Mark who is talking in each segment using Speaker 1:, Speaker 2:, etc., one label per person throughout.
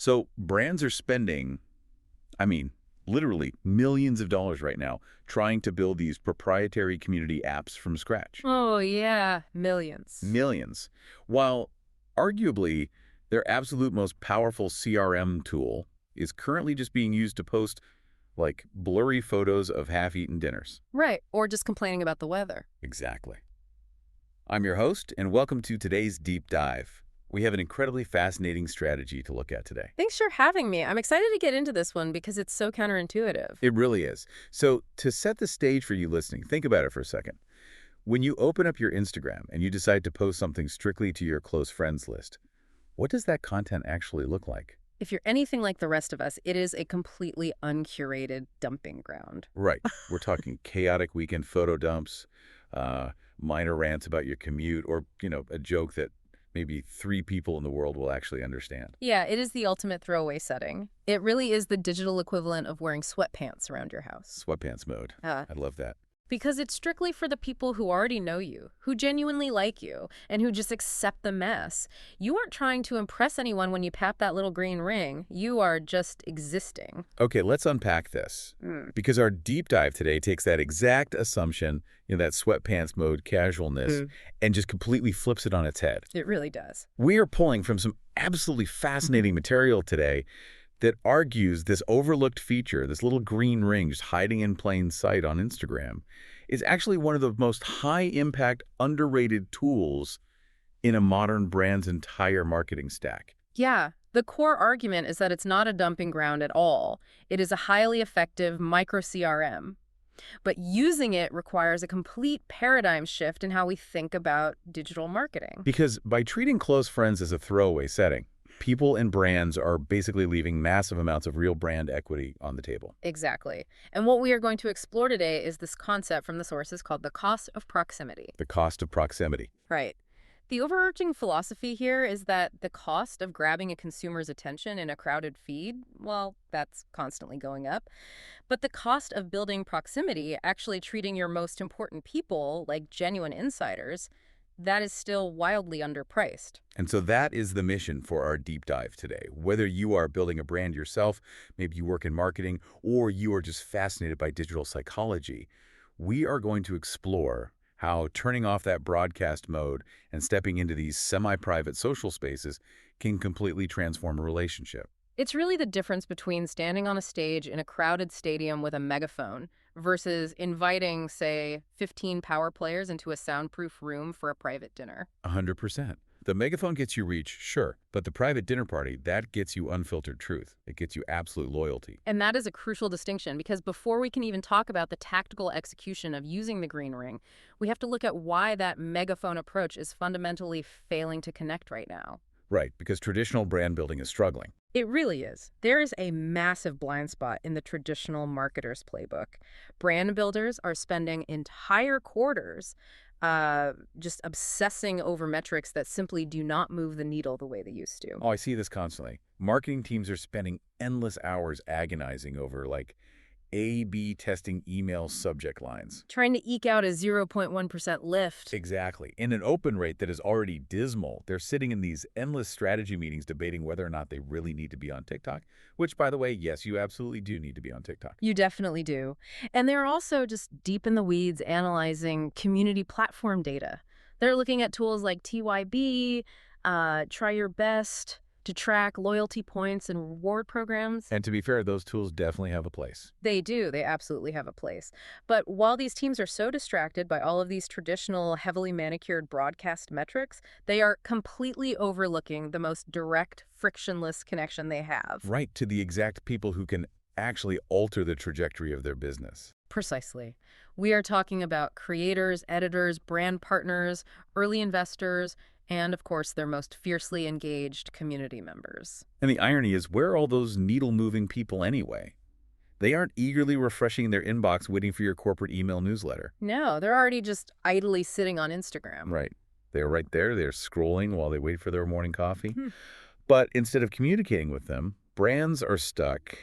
Speaker 1: So brands are spending, I mean, literally millions of dollars right now trying to build these proprietary community apps from scratch.
Speaker 2: Oh, yeah, millions.
Speaker 1: Millions. While arguably their absolute most powerful CRM tool is currently just being used to post like blurry photos of half-eaten dinners.
Speaker 2: Right, or just complaining about the weather.
Speaker 1: Exactly. I'm your host, and welcome to today's Deep Dive. We have an incredibly fascinating strategy to look at today.
Speaker 2: Thanks for having me. I'm excited to get into this one because it's so counterintuitive.
Speaker 1: It really is. So to set the stage for you listening, think about it for a second. When you open up your Instagram and you decide to post something strictly to your close friends list, what does that content actually look like?
Speaker 2: If you're anything like the rest of us, it is a completely uncurated dumping ground.
Speaker 1: Right. We're talking chaotic weekend photo dumps, minor rants about your commute, or, a joke that maybe 3 people in the world will actually understand.
Speaker 2: Yeah, it is the ultimate throwaway setting. It really is the digital equivalent of wearing sweatpants around your house.
Speaker 1: Sweatpants mode. I love that.
Speaker 2: Because it's strictly for the people who already know you, who genuinely like you, and who just accept the mess. You aren't trying to impress anyone when you pat that little green ring. You are just existing.
Speaker 1: Okay, let's unpack this. Because our deep dive today takes that exact assumption, that sweatpants mode casualness, and just completely flips it on its head.
Speaker 2: It really does.
Speaker 1: We are pulling from some absolutely fascinating material today that argues this overlooked feature, this little green ring just hiding in plain sight on Instagram, is actually one of the most high-impact, underrated tools in a modern brand's entire marketing stack.
Speaker 2: Yeah, the core argument is that it's not a dumping ground at all. It is a highly effective micro-CRM. But using it requires a complete paradigm shift in how we think about digital marketing.
Speaker 1: Because by treating close friends as a throwaway setting, people and brands are basically leaving massive amounts of real brand equity on the table.
Speaker 2: Exactly. And what we are going to explore today is this concept from the sources called the cost of proximity.
Speaker 1: The cost of proximity.
Speaker 2: Right. The overarching philosophy here is that the cost of grabbing a consumer's attention in a crowded feed, well, that's constantly going up. But the cost of building proximity, actually treating your most important people like genuine insiders, that is still wildly underpriced.
Speaker 1: And so that is the mission for our deep dive today. Whether you are building a brand yourself, maybe you work in marketing, or you are just fascinated by digital psychology, we are going to explore how turning off that broadcast mode and stepping into these semi-private social spaces can completely transform a relationship.
Speaker 2: It's really the difference between standing on a stage in a crowded stadium with a megaphone versus inviting, say, 15 power players into a soundproof room for a private dinner.
Speaker 1: 100%. The megaphone gets you reach, sure, but the private dinner party, that gets you unfiltered truth. It gets you absolute loyalty.
Speaker 2: And that is a crucial distinction because before we can even talk about the tactical execution of using the green ring, we have to look at why that megaphone approach is fundamentally failing to connect right now.
Speaker 1: Right, because traditional brand building is struggling.
Speaker 2: It really is. There is a massive blind spot in the traditional marketer's playbook. Brand builders are spending entire quarters just obsessing over metrics that simply do not move the needle the way they used to.
Speaker 1: Oh, I see this constantly. Marketing teams are spending endless hours agonizing over, A/B testing email subject lines.
Speaker 2: Trying to eke out a 0.1% lift.
Speaker 1: Exactly. In an open rate that is already dismal, they're sitting in these endless strategy meetings debating whether or not they really need to be on TikTok, which, by the way, yes, you absolutely do need to be on TikTok.
Speaker 2: You definitely do. And they're also just deep in the weeds analyzing community platform data. They're looking at tools like TYB, Try Your Best, to track loyalty points and reward programs.
Speaker 1: And to be fair, those tools definitely have a place.
Speaker 2: They do. They absolutely have a place. But while these teams are so distracted by all of these traditional, heavily manicured broadcast metrics, they are completely overlooking the most direct, frictionless connection they have.
Speaker 1: Right, to the exact people who can actually alter the trajectory of their business.
Speaker 2: Precisely. We are talking about creators, editors, brand partners, early investors, and, of course, their most fiercely engaged community members.
Speaker 1: And the irony is, where are all those needle-moving people anyway? They aren't eagerly refreshing their inbox waiting for your corporate email newsletter.
Speaker 2: No, they're already just idly sitting on Instagram.
Speaker 1: Right. They're right there. They're scrolling while they wait for their morning coffee. But instead of communicating with them, brands are stuck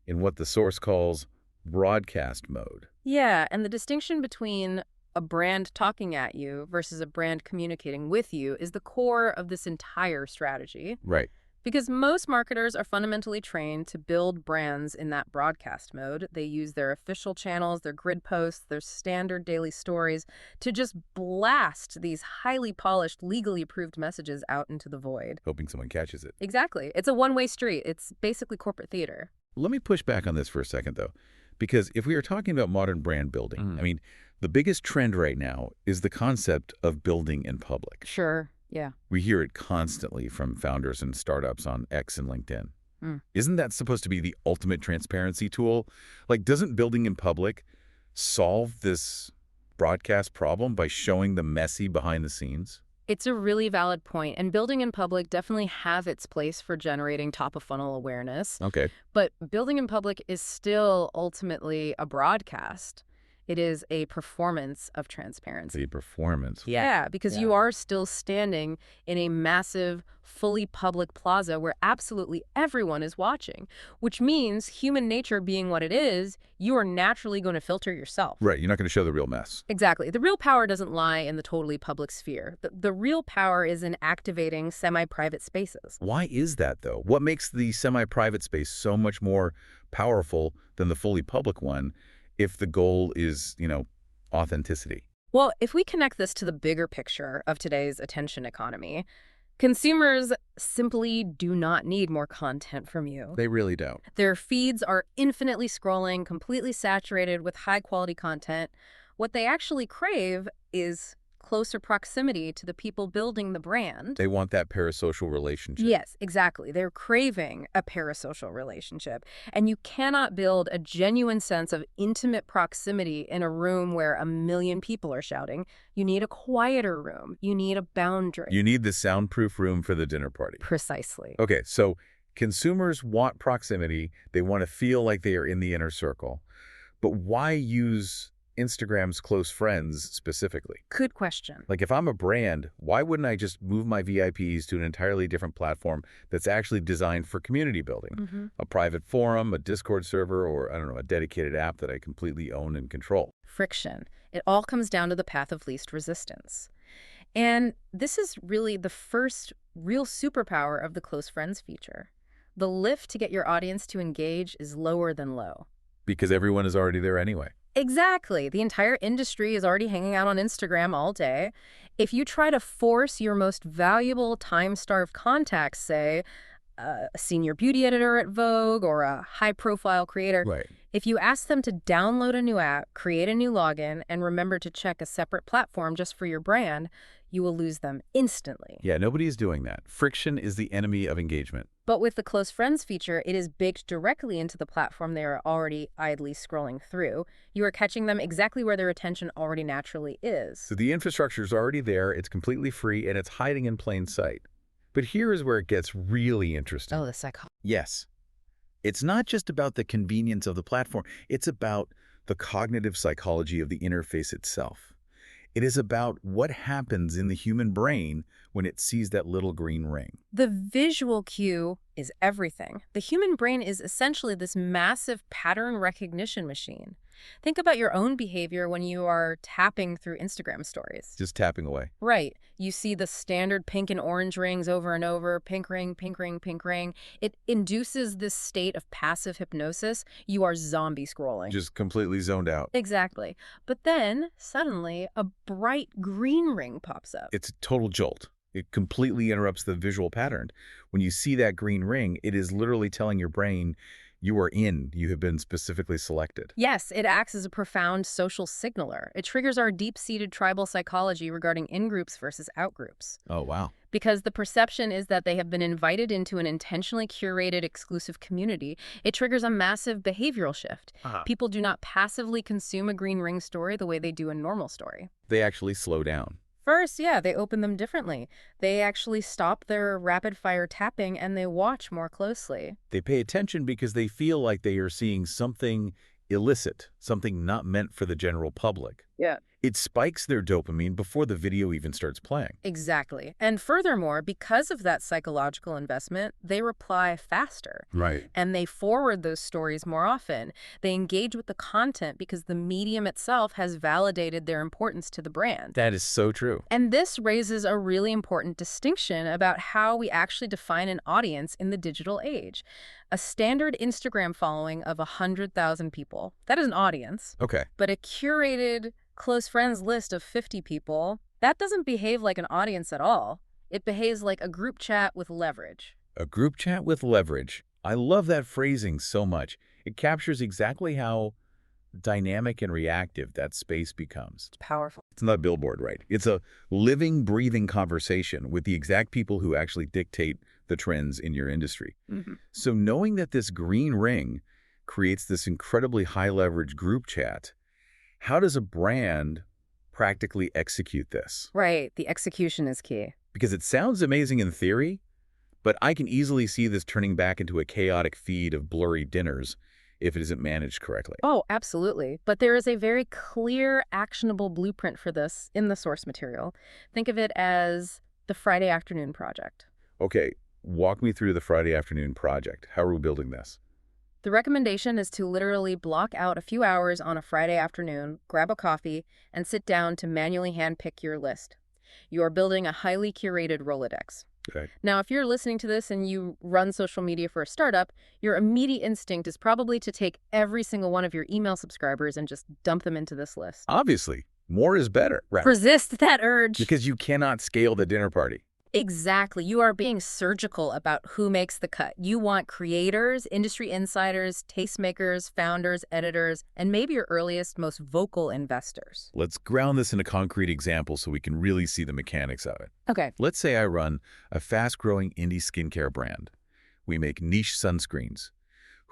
Speaker 1: in what the source calls broadcast mode.
Speaker 2: Yeah, and the distinction between a brand talking at you versus a brand communicating with you is the core of this entire strategy.
Speaker 1: Right.
Speaker 2: Because most marketers are fundamentally trained to build brands in that broadcast mode. They use their official channels, their grid posts, their standard daily stories to just blast these highly polished, legally approved messages out into the void.
Speaker 1: Hoping someone catches it.
Speaker 2: Exactly. It's a one-way street. It's basically corporate theater.
Speaker 1: Let me push back on this for a second, though, because if we are talking about modern brand building, I mean, the biggest trend right now is the concept of building in public.
Speaker 2: Sure. Yeah.
Speaker 1: We hear it constantly from founders and startups on X and LinkedIn. Isn't that supposed to be the ultimate transparency tool? Like, doesn't building in public solve this broadcast problem by showing the messy behind the scenes?
Speaker 2: It's a really valid point, and building in public definitely has its place for generating top-of-funnel awareness.
Speaker 1: Okay.
Speaker 2: But building in public is still ultimately a broadcast. It is a performance of transparency.
Speaker 1: The performance.
Speaker 2: Yeah, because you are still standing in a massive, fully public plaza where absolutely everyone is watching, which means human nature being what it is, you are naturally going to filter yourself.
Speaker 1: Right. You're not going to show the real mess.
Speaker 2: Exactly. The real power doesn't lie in the totally public sphere. The real power is in activating semi-private spaces.
Speaker 1: Why is that, though? What makes the semi-private space so much more powerful than the fully public one if the goal is, authenticity?
Speaker 2: Well, if we connect this to the bigger picture of today's attention economy, consumers simply do not need more content from you.
Speaker 1: They really don't.
Speaker 2: Their feeds are infinitely scrolling, completely saturated with high-quality content. What they actually crave is closer proximity to the people building the brand.
Speaker 1: They want that parasocial relationship.
Speaker 2: Yes, exactly. They're craving a parasocial relationship. And you cannot build a genuine sense of intimate proximity in a room where a million people are shouting. You need a quieter room. You need a boundary.
Speaker 1: You need the soundproof room for the dinner party.
Speaker 2: Precisely.
Speaker 1: Okay, so consumers want proximity. They want to feel like they are in the inner circle. But why use Instagram's close friends specifically?
Speaker 2: Good question.
Speaker 1: Like, if I'm a brand, why wouldn't I just move my VIPs to an entirely different platform that's actually designed for community building? A private forum, a Discord server, or, I don't know, a dedicated app that I completely own and control.
Speaker 2: Friction. It all comes down to the path of least resistance. And this is really the first real superpower of the close friends feature. The lift to get your audience to engage is lower than low.
Speaker 1: Because everyone is already there anyway.
Speaker 2: Exactly. The entire industry is already hanging out on Instagram all day. If you try to force your most valuable time-starved contacts, say, a senior beauty editor at Vogue or a high-profile creator,
Speaker 1: Right.
Speaker 2: if you ask them to download a new app, create a new login, and remember to check a separate platform just for your brand, you will lose them instantly.
Speaker 1: Yeah, nobody is doing that. Friction is the enemy of engagement.
Speaker 2: But with the Close Friends feature, it is baked directly into the platform they are already idly scrolling through. You are catching them exactly where their attention already naturally is.
Speaker 1: So the infrastructure is already there, it's completely free, and it's hiding in plain sight. But here is where it gets really interesting.
Speaker 2: Oh, the psychology.
Speaker 1: Yes. It's not just about the convenience of the platform. It's about the cognitive psychology of the interface itself. It is about what happens in the human brain when it sees that little green ring.
Speaker 2: The visual cue is everything. The human brain is essentially this massive pattern recognition machine. Think about your own behavior when you are tapping through Instagram stories.
Speaker 1: Just tapping away.
Speaker 2: Right. You see the standard pink and orange rings over and over, pink ring, pink ring, pink ring. It induces this state of passive hypnosis. You are zombie scrolling.
Speaker 1: Just completely zoned out.
Speaker 2: Exactly. But then, suddenly, a bright green ring pops up.
Speaker 1: It's a total jolt. It completely interrupts the visual pattern. When you see that green ring, it is literally telling your brain, you are in. You have been specifically selected.
Speaker 2: Yes, it acts as a profound social signaler. It triggers our deep-seated tribal psychology regarding in-groups versus out-groups.
Speaker 1: Oh, wow.
Speaker 2: Because the perception is that they have been invited into an intentionally curated exclusive community, it triggers a massive behavioral shift. People do not passively consume a green ring story the way they do a normal story.
Speaker 1: They actually slow down.
Speaker 2: First, yeah, they open them differently. They actually stop their rapid-fire tapping and they watch more closely.
Speaker 1: They pay attention because they feel like they are seeing something illicit, something not meant for the general public.
Speaker 2: Yeah.
Speaker 1: It spikes their dopamine before the video even starts playing.
Speaker 2: Exactly. And furthermore, because of that psychological investment, they reply faster.
Speaker 1: Right.
Speaker 2: And they forward those stories more often. They engage with the content because the medium itself has validated their importance to the brand.
Speaker 1: That is so true.
Speaker 2: And this raises a really important distinction about how we actually define an audience in the digital age. A standard Instagram following of 100,000 people, that is an audience.
Speaker 1: Okay.
Speaker 2: But a curated close friends list of 50 people, that doesn't behave like an audience at all. It behaves like a group chat with leverage.
Speaker 1: A group chat with leverage. I love that phrasing so much. It captures exactly how dynamic and reactive that space becomes.
Speaker 2: It's powerful.
Speaker 1: It's not a billboard, right? It's a living, breathing conversation with the exact people who actually dictate the trends in your industry. So knowing that this green ring creates this incredibly high leverage group chat, how does a brand practically execute this?
Speaker 2: Right. The execution is key.
Speaker 1: Because it sounds amazing in theory, but I can easily see this turning back into a chaotic feed of blurry dinners if it isn't managed correctly.
Speaker 2: Oh, absolutely. But there is a very clear, actionable blueprint for this in the source material. Think of it as the Friday afternoon project.
Speaker 1: Okay, walk me through the Friday afternoon project. How are we building this?
Speaker 2: The recommendation is to literally block out a few hours on a Friday afternoon, grab a coffee, and sit down to manually handpick your list. You are building a highly curated Rolodex.
Speaker 1: Okay.
Speaker 2: Now, if you're listening to this and you run social media for a startup, your immediate instinct is probably to take every single one of your email subscribers and just dump them into this list.
Speaker 1: Obviously, more is better. Right.
Speaker 2: Resist that urge.
Speaker 1: Because you cannot scale the dinner party.
Speaker 2: Exactly. You are being surgical about who makes the cut. You want creators, industry insiders, tastemakers, founders, editors, and maybe your earliest, most vocal investors.
Speaker 1: Let's ground this in a concrete example so we can really see the mechanics of it.
Speaker 2: Okay.
Speaker 1: Let's say I run a fast-growing indie skincare brand. We make niche sunscreens.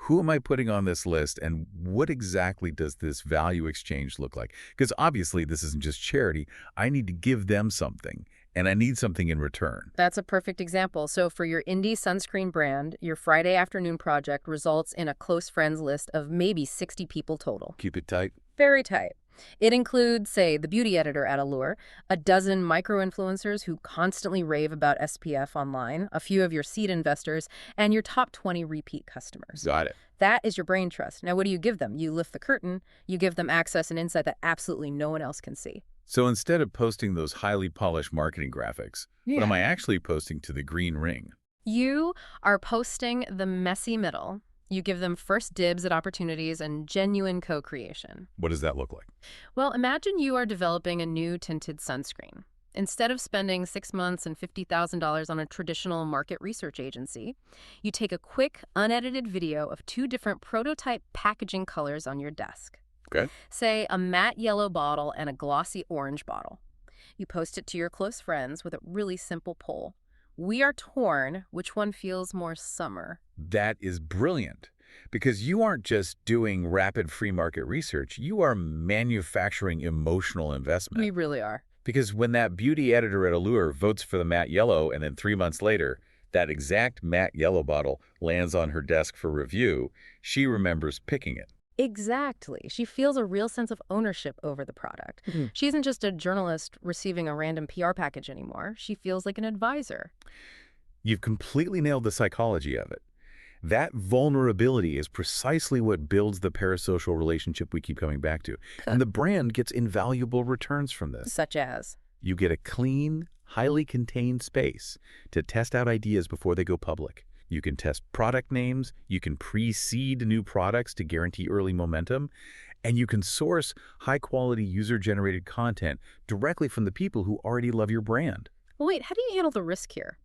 Speaker 1: Who am I putting on this list, and what exactly does this value exchange look like? Because obviously this isn't just charity. I need to give them something, and I need something in return.
Speaker 2: That's a perfect example. So for your indie sunscreen brand, your Friday afternoon project results in a close friends list of maybe 60 people total.
Speaker 1: Keep it tight.
Speaker 2: Very tight. It includes, say, the beauty editor at Allure, a dozen micro-influencers who constantly rave about SPF online, a few of your seed investors, and your top 20 repeat customers.
Speaker 1: Got it.
Speaker 2: That is your brain trust. Now, what do you give them? You lift the curtain. You give them access and insight that absolutely no one else can see.
Speaker 1: So instead of posting those highly polished marketing graphics, what am I actually posting to the green ring?
Speaker 2: You are posting the messy middle. You give them first dibs at opportunities and genuine co-creation.
Speaker 1: What does that look like?
Speaker 2: Well, imagine you are developing a new tinted sunscreen. Instead of spending 6 months and $50,000 on a traditional market research agency, you take a quick, unedited video of 2 different prototype packaging colors on your desk.
Speaker 1: Okay.
Speaker 2: Say a matte yellow bottle and a glossy orange bottle. You post it to your close friends with a really simple poll. We are torn. Which one feels more summer?
Speaker 1: That is brilliant, because you aren't just doing rapid free market research. You are manufacturing emotional investment.
Speaker 2: We really are.
Speaker 1: Because when that beauty editor at Allure votes for the matte yellow, and then 3 months later, that exact matte yellow bottle lands on her desk for review, she remembers picking it.
Speaker 2: Exactly. She feels a real sense of ownership over the product. She isn't just a journalist receiving a random PR package anymore. She feels like an advisor.
Speaker 1: You've completely nailed the psychology of it. That vulnerability is precisely what builds the parasocial relationship we keep coming back to. And the brand gets invaluable returns from this.
Speaker 2: Such as?
Speaker 1: You get a clean, highly contained space to test out ideas before they go public. You can test product names, you can pre-seed new products to guarantee early momentum, and you can source high-quality user-generated content directly from the people who already love your brand.
Speaker 2: Well, wait, how do you handle the risk here?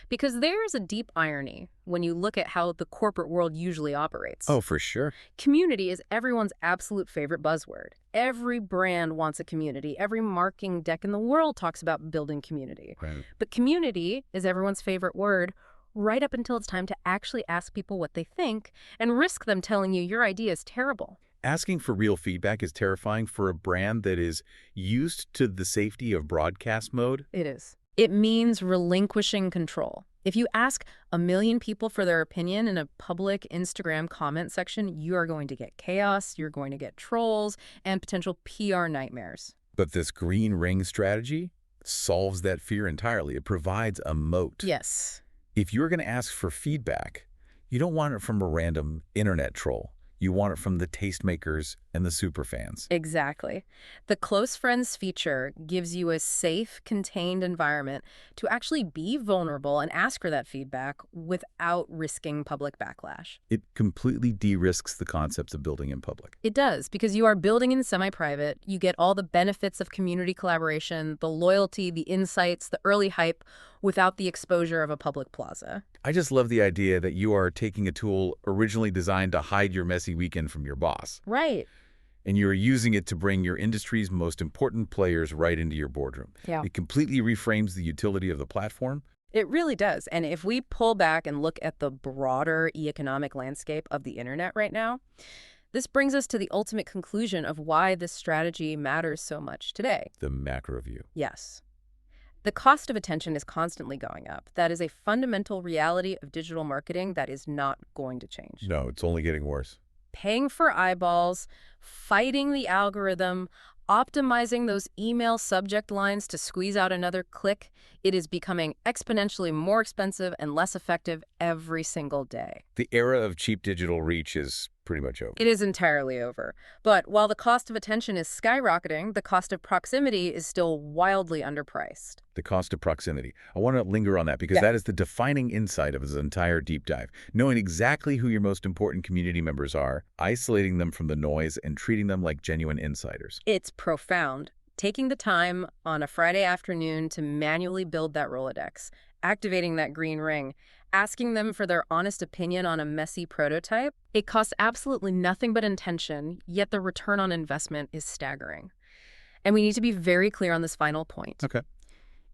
Speaker 2: Because there's a deep irony when you look at how the corporate world usually operates.
Speaker 1: Oh, for sure.
Speaker 2: Community is everyone's absolute favorite buzzword. Every brand wants a community. Every marketing deck in the world talks about building community.
Speaker 1: Right.
Speaker 2: But community is everyone's favorite word right up until it's time to actually ask people what they think and risk them telling you your idea is terrible.
Speaker 1: Asking for real feedback is terrifying for a brand that is used to the safety of broadcast mode.
Speaker 2: It is. It means relinquishing control. If you ask 1 million people for their opinion in a public Instagram comment section, you are going to get chaos, you're going to get trolls, and potential PR nightmares.
Speaker 1: But this green ring strategy solves that fear entirely. It provides a moat.
Speaker 2: Yes.
Speaker 1: If you're going to ask for feedback, you don't want it from a random internet troll. You want it from the tastemakers and the superfans.
Speaker 2: Exactly. The close friends feature gives you a safe, contained environment to actually be vulnerable and ask for that feedback without risking public backlash.
Speaker 1: It completely de-risks the concepts of building in public.
Speaker 2: It does, because you are building in semi-private. You get all the benefits of community collaboration, the loyalty, the insights, the early hype, without the exposure of a public plaza.
Speaker 1: I just love the idea that you are taking a tool originally designed to hide your messy weekend from your boss,
Speaker 2: Right.
Speaker 1: and you're using it to bring your industry's most important players right into your boardroom.
Speaker 2: Yeah.
Speaker 1: It completely reframes the utility of the platform.
Speaker 2: It really does. And if we pull back and look at the broader economic landscape of the internet right now, this brings us to the ultimate conclusion of why this strategy matters so much today.
Speaker 1: The macro view.
Speaker 2: Yes. The cost of attention is constantly going up. That is a fundamental reality of digital marketing that is not going to change.
Speaker 1: No, it's only getting worse.
Speaker 2: Paying for eyeballs, fighting the algorithm, optimizing those email subject lines to squeeze out another click, it is becoming exponentially more expensive and less effective every single day.
Speaker 1: The era of cheap digital reach is pretty much over.
Speaker 2: It is entirely over. But while the cost of attention is skyrocketing, the cost of proximity is still wildly underpriced.
Speaker 1: The cost of proximity. I want to linger on that because that is the defining insight of this entire deep dive. Knowing exactly who your most important community members are, isolating them from the noise, and treating them like genuine insiders.
Speaker 2: It's profound. Taking the time on a Friday afternoon to manually build that Rolodex, activating that green ring, asking them for their honest opinion on a messy prototype, it costs absolutely nothing but intention, yet the return on investment is staggering. And we need to be very clear on this final point.
Speaker 1: Okay.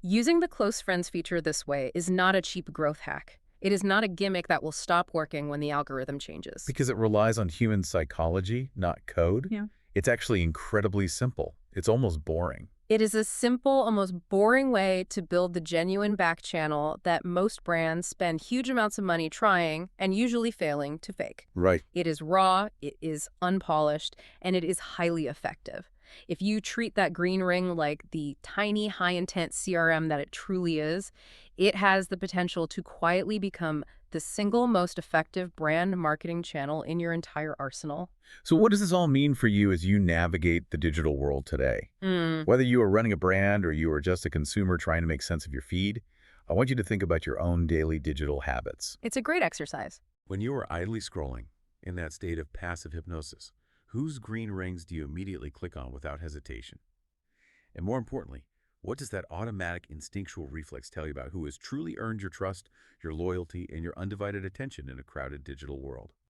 Speaker 2: Using the close friends feature this way is not a cheap growth hack. It is not a gimmick that will stop working when the algorithm changes.
Speaker 1: Because it relies on human psychology, not code.
Speaker 2: Yeah.
Speaker 1: It's actually incredibly simple. It's almost boring.
Speaker 2: It is a simple, almost boring way to build the genuine back channel that most brands spend huge amounts of money trying and usually failing to fake.
Speaker 1: Right.
Speaker 2: It is raw, it is unpolished, and it is highly effective. If you treat that green ring like the tiny, high-intent CRM that it truly is, it has the potential to quietly become the single most effective brand marketing channel in your entire arsenal.
Speaker 1: So what does this all mean for you as you navigate the digital world today?
Speaker 2: Mm.
Speaker 1: Whether you are running a brand or you are just a consumer trying to make sense of your feed, I want you to think about your own daily digital habits.
Speaker 2: It's a great exercise.
Speaker 1: When you are idly scrolling in that state of passive hypnosis, whose green rings do you immediately click on without hesitation? And more importantly, what does that automatic instinctual reflex tell you about who has truly earned your trust, your loyalty, and your undivided attention in a crowded digital world?